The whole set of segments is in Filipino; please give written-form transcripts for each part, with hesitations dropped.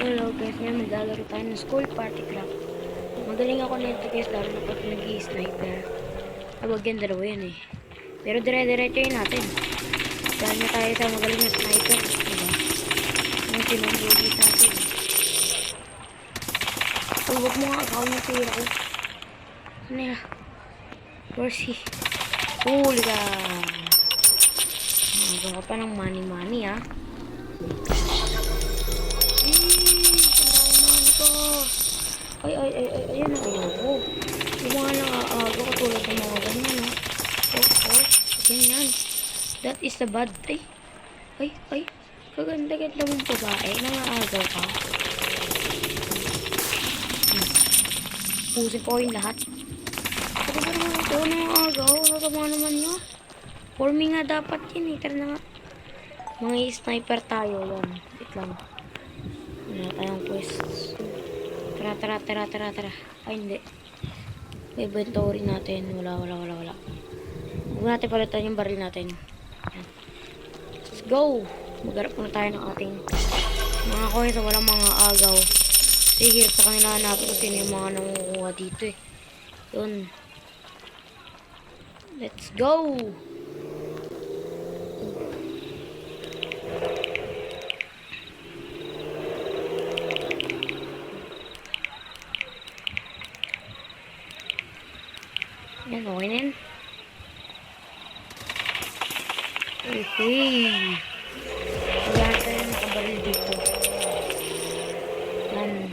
Hello guys, ngayon maglalaro tayo ng school party craft. Magaling ako nito guys, lalo na pag nag-i-sniper. Wag yan, dalawa yan eh. Pero dire-diretso yun natin. Dahil na tayo sa magaling na sniper. Diba? Yung sinambugi sa atin. Huwag mo nga akawin na tira ko. Ano yan? Where's he? Huli ka! Magawa ka pa ng money ha. Ayan na, ayoko. Yung mga nakaago katulad ng mga ganyan, ha. Ganyan. That is the bad. Kaganda-ganda mong babae. Nangaagaw ka. Pusin ko yung lahat. Ano ba naman ito? Nangaagaw. Nasama naman nyo. For me nga dapat yun, eh. Tara na nga. Mga sniper tayo, yan. Wait lang. Wala tayong quests. Tara. Ay, hindi. Inventory natin. Wala. Huwag natin palitan yung baril natin. Ayan. Let's go! Magharap muna tayo ng ating mga coins na walang mga agaw. Kasi hirap sa kanila hanapin kung sino yung mga nangukuha dito eh. Yun. Let's go! Yan, okay na yan. Okay. Wala tayo nakabaril dito. Yan.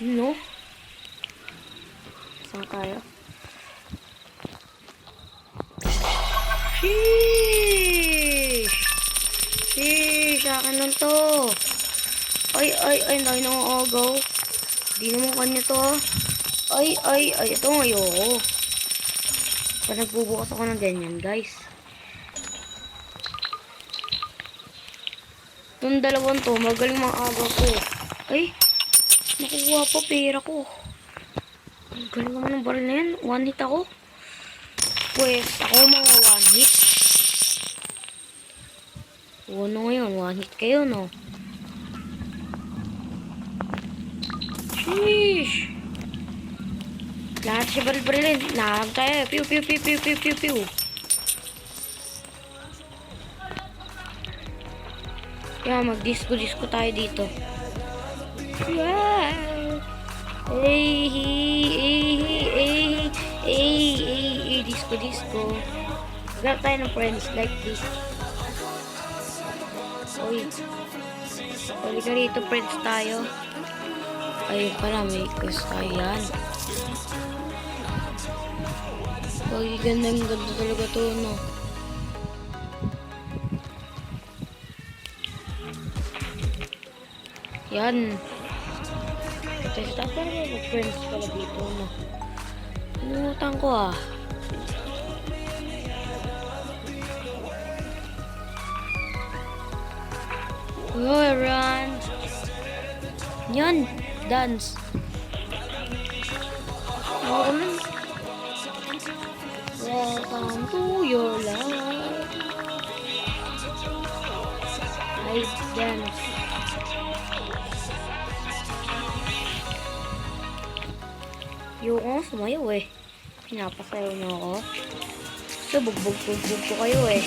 No? Saan tayo? Sheesh! Akin lang to. Ay, nangaagaw. Di naman kanya to, ha. Ito nga, ayoko. Pag nagbubukas ako ng ganyan, guys. Itong dalawang to, magaling mga agaw ko. Ay, nakuha pa pera ko. Ang galing naman ng baril na yan. One hit ako. Pues, ako mga one hit. Ano ngayon? One hit kayo, no? Sheesh! Lahat siya baril-barilin. Nahag tayo. Pew. Kaya mag-disco tayo dito. Wow! Disco. Grab tayo ng friends like this. Uy. Pwede ka rito, friends tayo. Ayun pala, may quest tayo yan. Uy, ganda talaga to, no? Yan. Testa pa rin mag-friends pala dito, no? Pinungutan ko, ah. Oh, run. Yan. Dance. Welcome to your life. I dance. Yung sumayaw eh. Pinapasayaw niyo ako. So, bugbog ko kayo eh.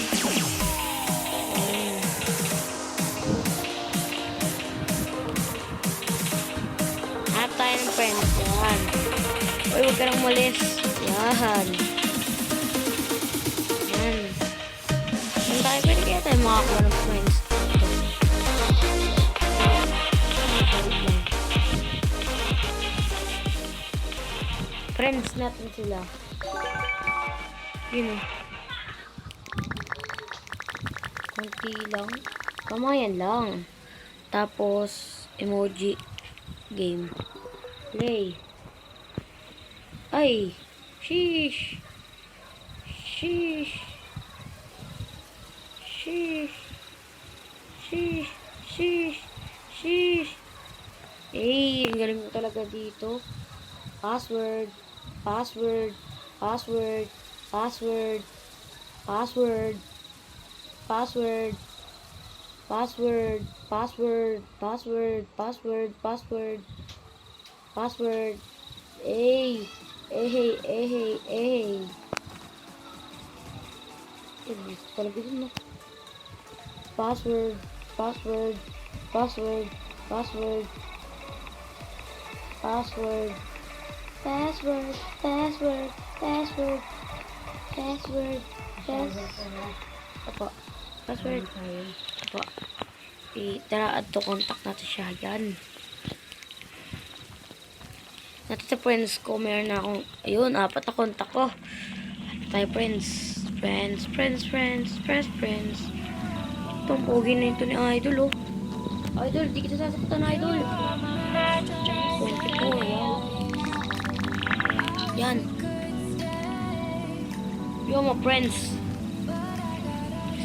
Hanap tayo ng friends. Yan. Uy, huwag ka nang malis. Yan. Saan tayo? Pwede kaya tayo makakuha ng friends. Friends natin sila. Yun eh. Kunti lang. Kamayan lang. Tapos, emoji. Game. Play. Ay. Sheesh. Eh, ang galing mo talaga dito. Password. Password. Password. Password. Password. Password. Password. Password. Password. Hey. Hey. Hey. Hey. Talaga din no. Password. Password. Password. Password. Password. Password. Password. Password. Password. Apa. Password. Apa. Tara, add to contact natin siya. Yan. Natin sa friends ko, meron na akong, ayun, 4 na contact ko. Tayo friends. Friends. Itong pogi na ito ni Idol, oh. Idol, di kita sasaktan, Idol. 24, yan. Yan. Yo, mga friends.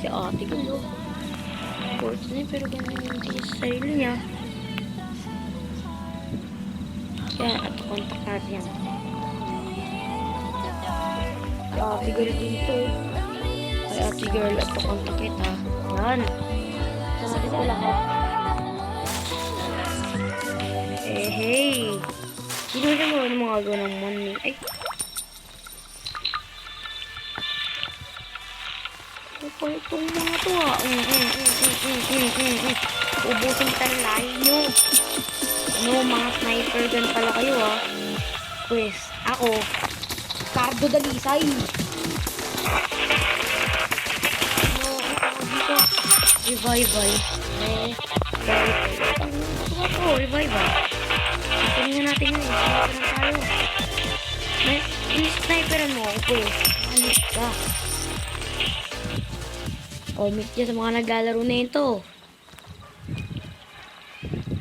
Si ate ko, no? Sports na pero ganun yung sa sarili niya. Kaya, at contact natin yan. Si ate girl din to. Ay, ate girl, at contact kita. Yan. Saan natin sila ka? Hey. Sino rin mo ng mga gano'ng ng money? Ay. Itong mga to, ah. Ubusin kita ng lahi nyo. Ano, mga sniper gun pala kayo, ah. Pues, ako, Cardo Dalisay. Ano, dito? Revival. Revival. Tingnan natin yun. Sniper na tayo. Sniperan mo ako, pues. Alis ka. Comment dyan sa mga naglalaro na ito.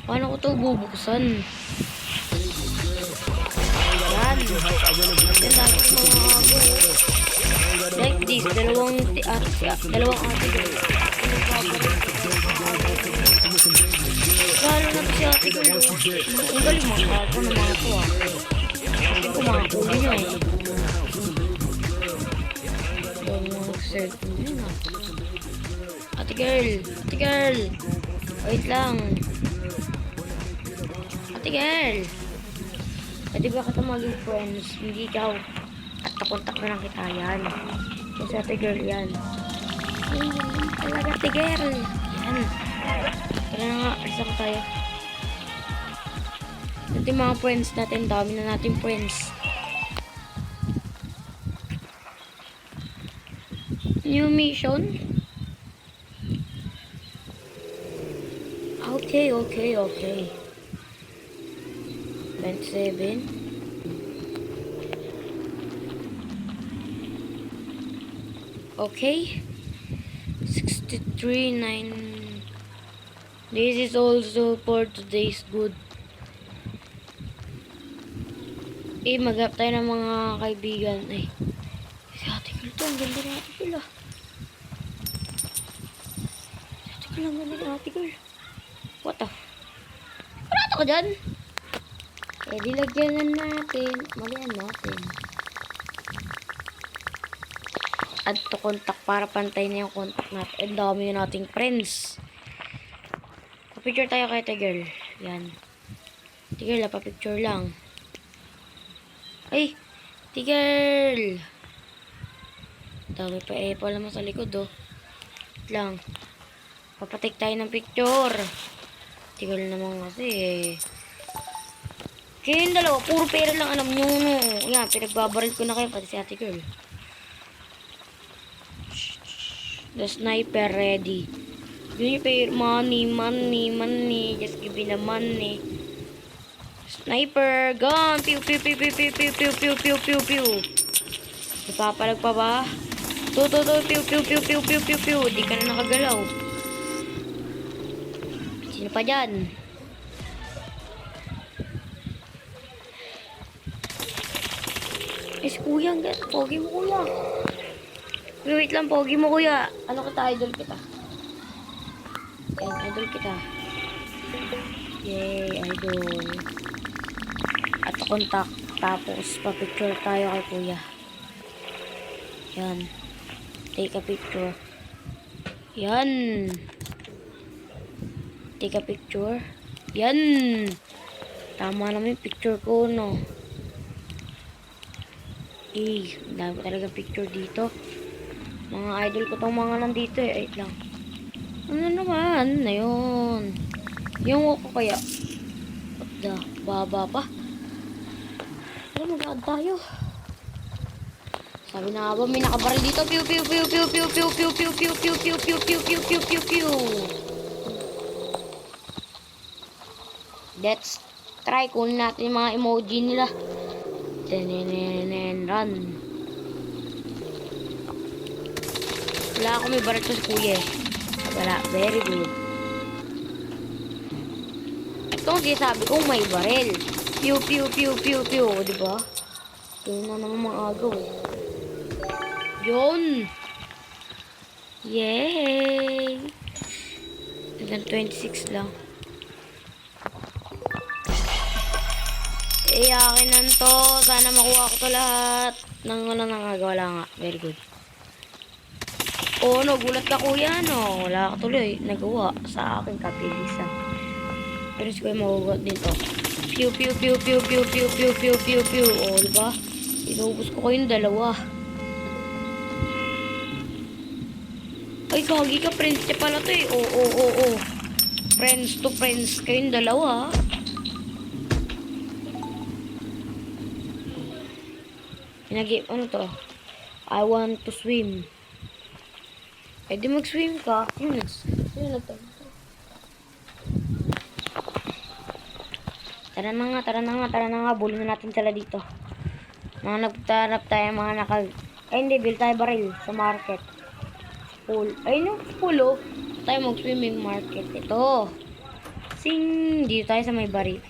Paano ko ito bubuksan? Yan. Yan dami mga ako. Like this. Dalawang ate girl. Lalo na ito si ate girl. Ang galing mga ako ng mga ito, ah. Kasi kumakuli nyo, eh. Dahil mga nag-circle nyo, ah. Ate girl, wait lang. Ate girl, pwede ba kita maging friends? Hindi ikaw. At nakontak na lang kita, yan. Kasi ate girl, yan. Ay, talaga ate girl. Yan. Tara na nga, isa ko tayo. Ito yung mga friends natin, dami na natin friends. New mission? Okay. 27. Okay. 63.9. This is also for today's good. Mag-up tayo ng mga kaibigan. Ay. Si ate girl to. Ang ganda na ate girl, ah. Si ate girl, ang ganda na ate girl. What the? Parato ka dyan? Dilagyan natin. Malian natin. Add to contact para pantay na yung contact natin. Ang dami na nating friends. Pa-picture tayo kay ate girl. Yan. Ate girl, pa-picture lang. Ay! Ate girl! Dami pa pala mo sa likod, oh. Wait lang. Papatik tayo ng picture. Tigal naman kasi, eh. Kaya yung dalawa, puro pera lang alam nyo, no. Yan, pinagbabaril ko na kayo, pati si ate girl. The sniper ready. Yun yung pera, money. Just give me the money. Sniper, gun. Pew. Ipapalag pa ba? Pew. Di ka na nakagalaw. Sino pa dyan? Si kuya, pogi mo kuya. Wait lang, pogi mo kuya. Ano kita, idol kita. Yan, idol kita. Yay, idol. At contact. Tapos, pa-picture tayo kay kuya. Yan. Take a picture. Yan. Take a picture. Yan. Tama naman yung picture ko, no? Eh, dami ko talaga picture dito. Mga idol ko tong mga nandito eh. Wait lang. Ano naman na yun? Yung ako kaya. What the? Baba pa. Ano, mag-add tayo. Sabi na nga ba, may nakabaril dito. Pew, pew, pew, pew, pew, pew, pew, pew, pew, pew, pew, pew, pew, pew, pew, pew, pew. Let's try. Kunin natin yung mga emoji nila. Tenenenen, run. Wala ako may baril sa kuya eh. Wala, very good. Ito ang sinasabi kong may baril. Pew, pew, pew, pew, pew. Diba? Yun na naman mga agaw eh. Yun! Yay! Hanggang 26 lang. Eh, akin na to. Sana makuha ko to lahat. Wala nga. Very good. Oh, no. Gulat ka kuya, no. Wala ka tuloy. Nagawa sa akin kabilisan. Pero siguro magugot din to. Pew, pew, pew, pew, pew, pew, pew, pew, pew, pew. Oh, diba? Inubos ko kayong dalawa. Ay, kagi ka. Friends niya pala to eh. Oh. Friends to friends kayong dalawa. Ano to? I want to swim. Eh, di mag-swim ka. Yun na to. Tara na nga. Bulin na natin sila dito. Nagtanap tayo mga Ay, hindi. Bil tayo baril sa market. Pool. Ay, no. Pool, oh. Tayo mag-swimming market. Ito. Sing. Dito tayo sa may baril.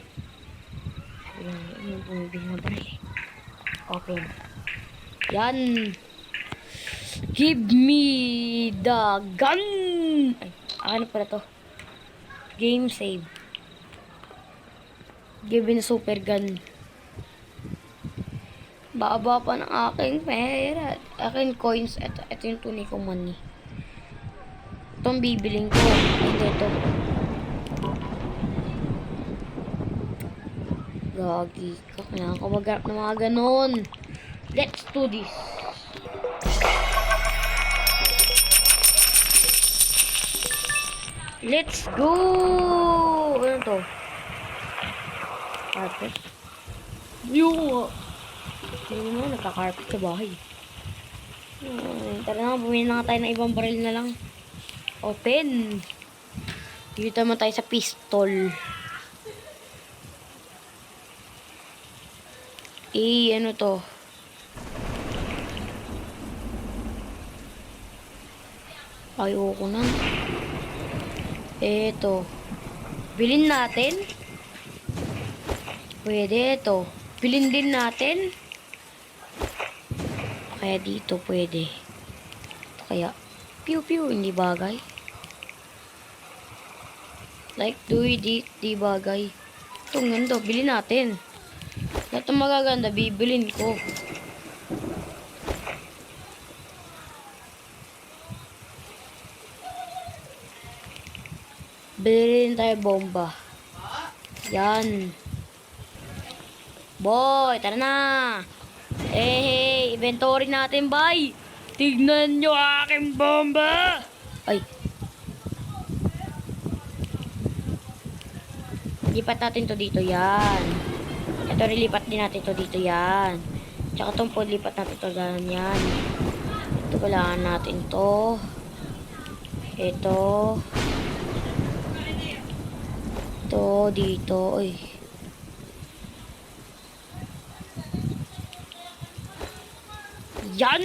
Ano bumibili na baril? Open. Yan. Give me the gun. Ay, ano pala to? Game save. Give me the super gun. Baba pa ng aking pera. Aking coins. Ito yung tunay kong money. Itong bibiling ko. Ito. Gagi ka. Kailangan ko magharap ng mga ganon. Let's do this. Let's go! Ano to? Carpet? Yung hindi mo nagka-carpet sa bahay. Tara na, bumili na nga tayo ng ibang baril na lang. Open! Dito naman tayo sa pistol. Ano to? Ayoko na. Eto. Bilhin natin. Pwede ito. Bilhin din natin. Kaya dito pwede. Kaya, pew-pew, hindi bagay. Like, do it, di bagay. Itong ganda, bilhin natin. Lahat ng magaganda, bibilin ko. Bilhin tayo bomba. Yan. Boy, tara na. Hey, inventory natin, bye. Tignan nyo aking bomba. Ay. Lipat natin to dito, yan. Ito, rilipat din natin to dito, yan. Tsaka itong pod, lipat natin to yan. Ito, kailangan natin to. Ito. Ito, dito. Uy. Yan!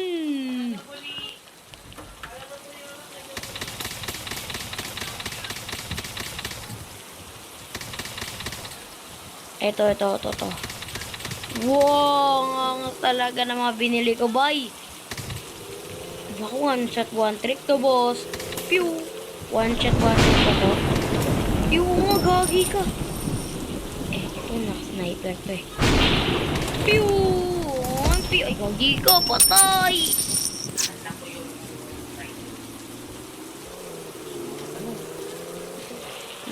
Ito. Wow, ang talaga ng mga binili ko, boy. Ako, one shot, one trick to, boss. Pew! One shot, one trick pa to. Pew, gagi ka. Ito na, sniper to eh. Pew! Ay, gagi ka, patay!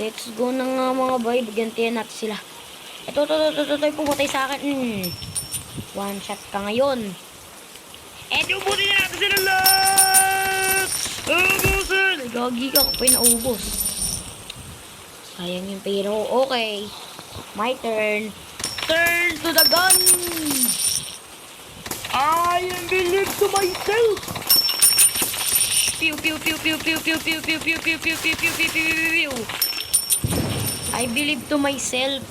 Let's go na nga mga boy. Gantihan natin sila. Ito, pumatay sa akin. One shot ka ngayon. Eto, buti na natin sila lahat! Ubusin! Gagi ka, kapay na ubos. Sayang yung pero. Okay. My turn. Turn to the gun! I am believe to myself! Pew, pew, pew, pew, pew, pew, pew, pew, pew, pew, pew, pew, pew, pew, pew, pew. I believe to myself.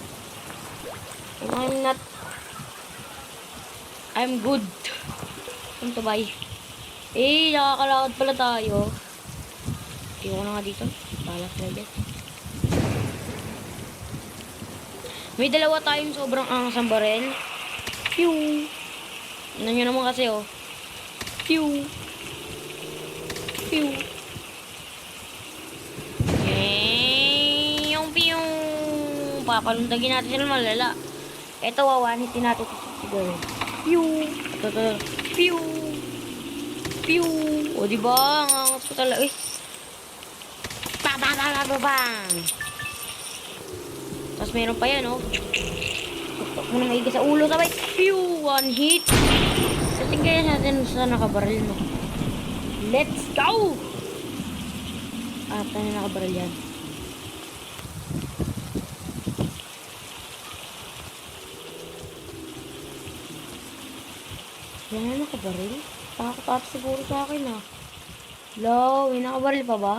I'm good. Ano to ba? Nakakalakad pala tayo. Tiyo ko na nga dito. Balas na dyan. May dalawa tayong sobrang angas ang barel. Pew! Ano nyo naman kasi, oh. Pew! Pew! Yung pew! Papalundagin natin sila malala. Ito, wawanitin natin siguro. Pew! Ito. Pew! Pew! O, diba? Ang angas ko talaga. Bang! Tapos meron pa yan, oh. Tuktok mo na maiga sa ulo, sabay. Pew! One hit. Tingnan natin sa nakabaril, no. Let's go! Tayo nakabaril yan. Yan na nakabaril? Takot ata siguro sa akin, ah. Hello? May nakabaril pa ba?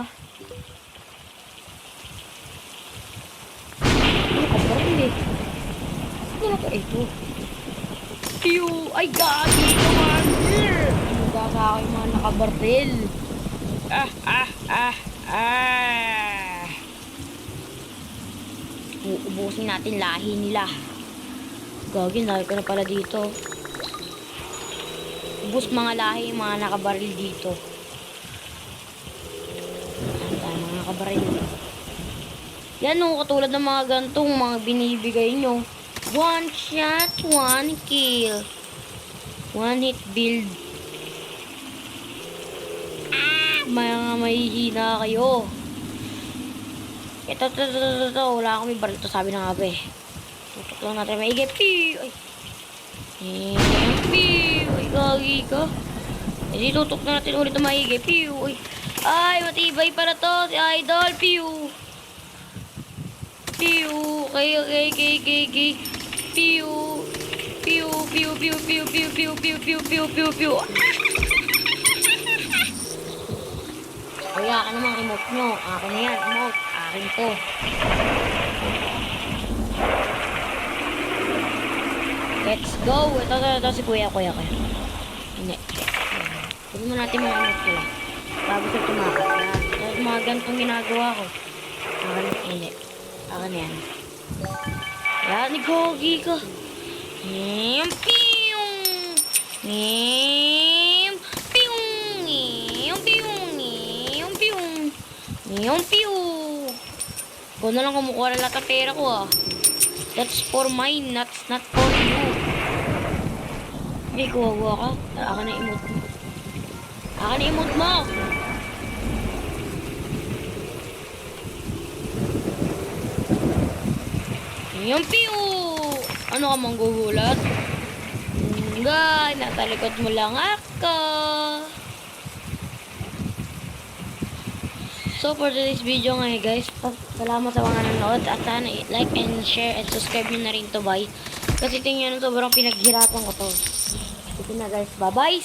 Ito. Pew! Ay, gagi! Kawan! Mukha sa akin mga nakabaril. Uubusin natin lahi nila. Gagi, lahi ko na pala dito. Ubus mga lahi, mga nakabaril dito. Mga nakabaril. Yan o, katulad ng mga gantong mga binibigay nyo. One shot, one kill. One hit build. May hina kayo. Ito. Wala akong may baril to, sabi ng abe. Tutok lang natin maigi. Piu! Ay. Piu! Ay, gagi ka. Hindi, tutok na natin ulit na maigi. Piu! Ay, matibay para to. Si Idol. Piu! Piu! Okay. Piu! Piu! Kaya ka naman remote nyo. Akin na yan, remote. Akin to. Let's go. Ito si kuya. Hindi. Pwede mo natin mga remote ko lang. Bago siya tumakas. Tapos mga gantong ginagawa ko. Hindi. Akin na yan. Yan, gogi ka. Ikaw na lang kumukuha na lahat ng pera ko, ah. That's for mine, not for you. Hindi, kuha ka. Akin na emote mo. Akin na emote mo! Yung piu! Ano ka manggugulat? Hindi, natalikod mo lang ako. So for today's video ngayon guys, salamat sa mga nanonood at sana like and share and subscribe nyo na rin to, bye. Kasi tingnan nyo, sobrang pinaghirapan ko to. Ito na guys, bye bye!